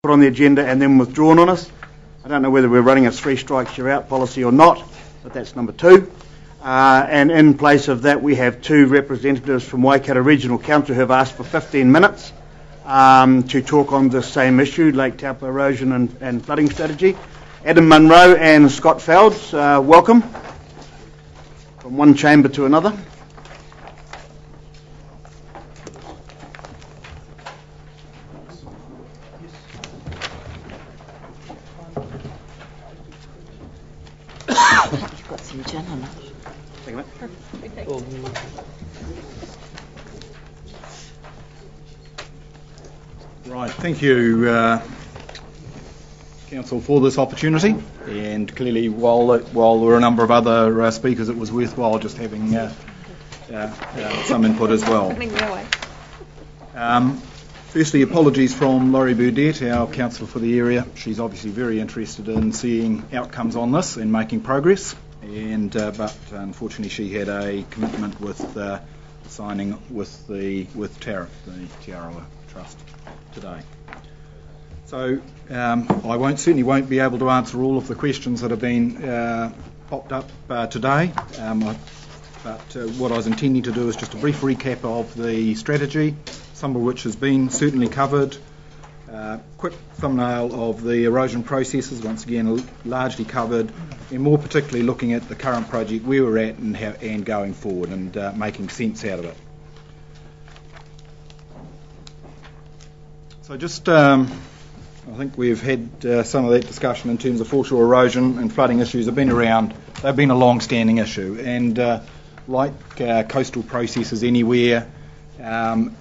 put on the agenda and then withdrawn on us. I don't know whether we're running a 3 strikes you're out policy or not, but that's number 2. And in place of that, we have 2 representatives from Waikato Regional Council who have asked for 15 minutes to talk on the same issue, Lake Taupo erosion and flooding strategy. Adam Munro and Scott Felds, welcome from one chamber to another. You've got some gin in it. Right, thank you, Council, for this opportunity. And clearly, while there were a number of other speakers, it was worthwhile just having some input as well. Firstly, apologies from Laurie Burdett, our councillor for the area. She's obviously very interested in seeing outcomes on this and making progress. And but unfortunately, she had a commitment with signing with TARIF, the Tiarawa Trust, today. So I certainly won't be able to answer all of the questions that have been popped up today. But what I was intending to do is just a brief recap of the strategy, some of which has been certainly covered. Quick thumbnail of the erosion processes, once again largely covered, and more particularly looking at the current project where we're at and going forward and making sense out of it. So just, I think we've had some of that discussion in terms of foreshore erosion and flooding issues have been around. They've been a long-standing issue, and like coastal processes anywhere,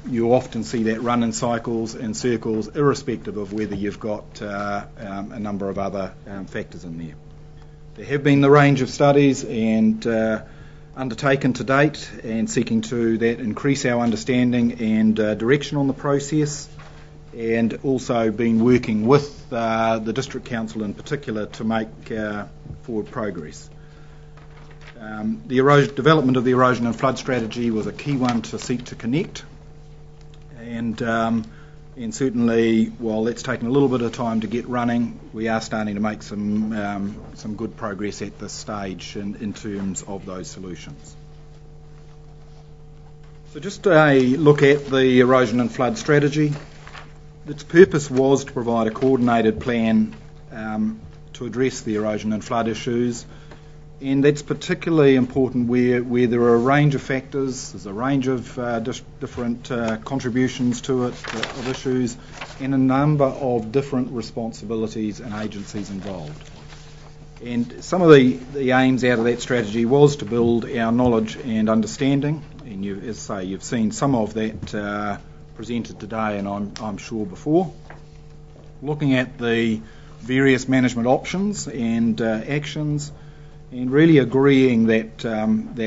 you often see that run in cycles and circles, irrespective of whether you've got a number of other factors in there. There have been the range of studies and undertaken to date, and seeking to that increase our understanding and direction on the process, and also been working with the District Council in particular to make forward progress. The development of the erosion and flood strategy was a key one to seek to connect, and certainly, while that's taken a little bit of time to get running, we are starting to make some good progress at this stage in terms of those solutions. So just a look at the erosion and flood strategy. Its purpose was to provide a coordinated plan to address the erosion and flood issues. And that's particularly important where there are a range of factors, there's a range of different contributions to it, of issues, and a number of different responsibilities and agencies involved. And some of the aims out of that strategy was to build our knowledge and understanding, and as I say, you've seen some of that presented today, and I'm sure before. Looking at the various management options and actions, and really agreeing that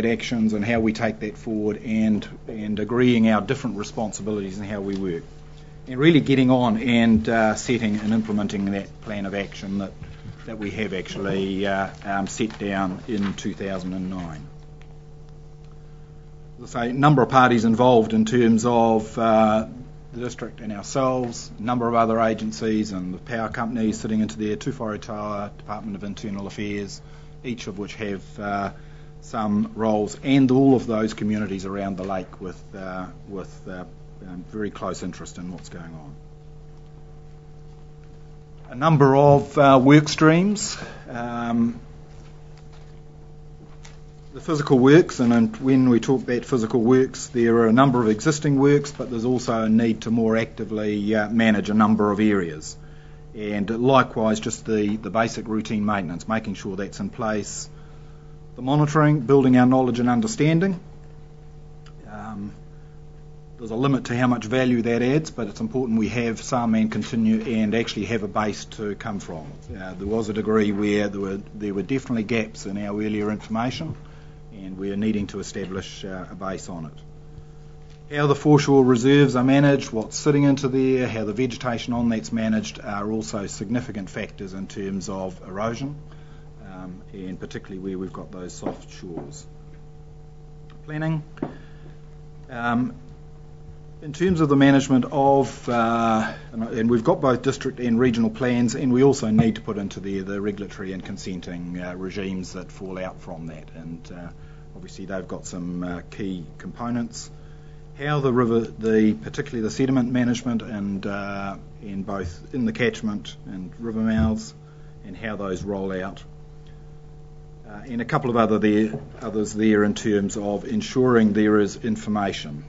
actions and how we take that forward, and agreeing our different responsibilities and how we work, and really getting on and setting and implementing that plan of action that we have actually set down in 2009. As I say, a number of parties involved in terms of the district and ourselves, a number of other agencies and the power companies sitting into there, Tuwharetoa, Department of Internal Affairs, each of which have some roles, and all of those communities around the lake with very close interest in what's going on. A number of work streams. The physical works, and when we talk about physical works, there are a number of existing works, but there's also a need to more actively manage a number of areas. And likewise, just the basic routine maintenance, making sure that's in place. The monitoring, building our knowledge and understanding. There's a limit to how much value that adds, but it's important we have some and continue and actually have a base to come from. There was a degree where there were definitely gaps in our earlier information, and we're needing to establish a base on it. How the foreshore reserves are managed, what's sitting into there, how the vegetation on that's managed are also significant factors in terms of erosion, and particularly where we've got those soft shores. Planning. In terms of the management of, and we've got both district and regional plans, and we also need to put into there the regulatory and consenting regimes that fall out from that, and obviously they've got some key components. How the river, particularly the sediment management, and in both in the catchment and river mouths, and how those roll out. And a couple of others there in terms of ensuring there is information.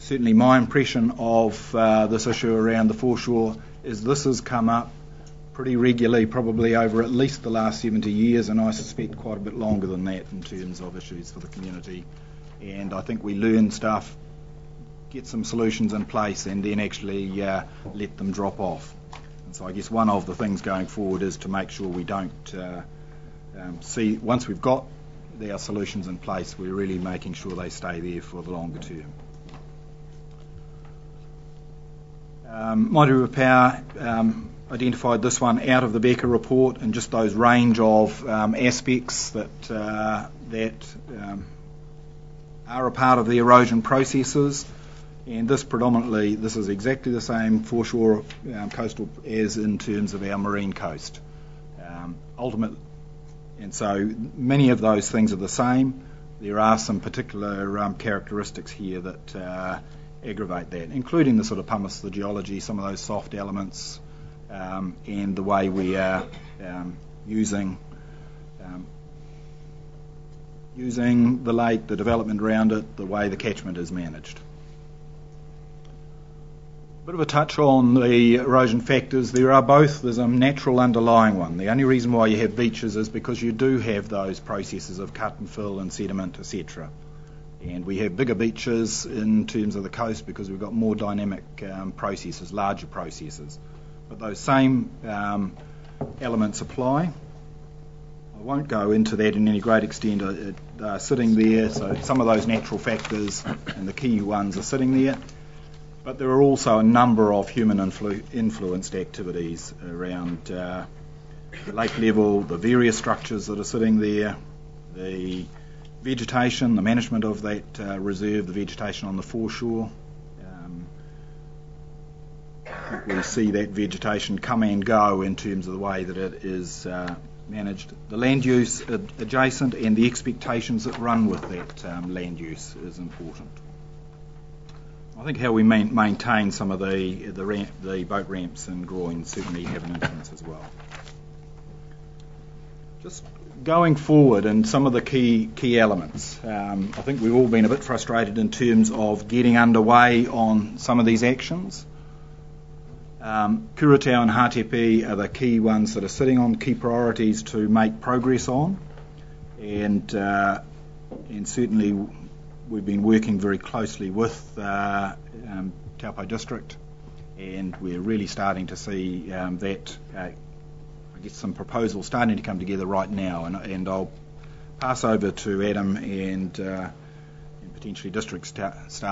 Certainly my impression of this issue around the foreshore is this has come up pretty regularly, probably over at least the last 70 years, and I suspect quite a bit longer than that in terms of issues for the community. And I think we learn stuff, get some solutions in place, and then actually let them drop off. And so I guess one of the things going forward is to make sure we don't see, once we've got our solutions in place, we're really making sure they stay there for the longer term. Mighty River Power identified this one out of the Becker report, and just those range of aspects that are a part of the erosion processes. And this is exactly the same foreshore coastal as in terms of our marine coast. And so many of those things are the same. There are some particular characteristics here that aggravate that, including the sort of pumice, the geology, some of those soft elements, and the way we are using the lake, the development around it, the way the catchment is managed. A bit of a touch on the erosion factors. There's a natural underlying one. The only reason why you have beaches is because you do have those processes of cut and fill and sediment, etc. And we have bigger beaches in terms of the coast because we've got more dynamic processes, larger processes. But those same elements apply. I won't go into that in any great extent. They're sitting there, so some of those natural factors and the key ones are sitting there. But there are also a number of human influenced activities around the lake level, the various structures that are sitting there, the vegetation, the management of that reserve, the vegetation on the foreshore. I think we see that vegetation come and go in terms of the way that it is managed. The land use adjacent and the expectations that run with that land use is important. I think how we maintain some of the boat ramps and groins certainly have an influence as well. Just going forward and some of the key elements. I think we've all been a bit frustrated in terms of getting underway on some of these actions. Kuratau and Hatepe are the key ones that are sitting on key priorities to make progress on, and certainly we've been working very closely with Taupo District, and we're really starting to see that some proposals starting to come together right now, and I'll pass over to Adam and potentially district staff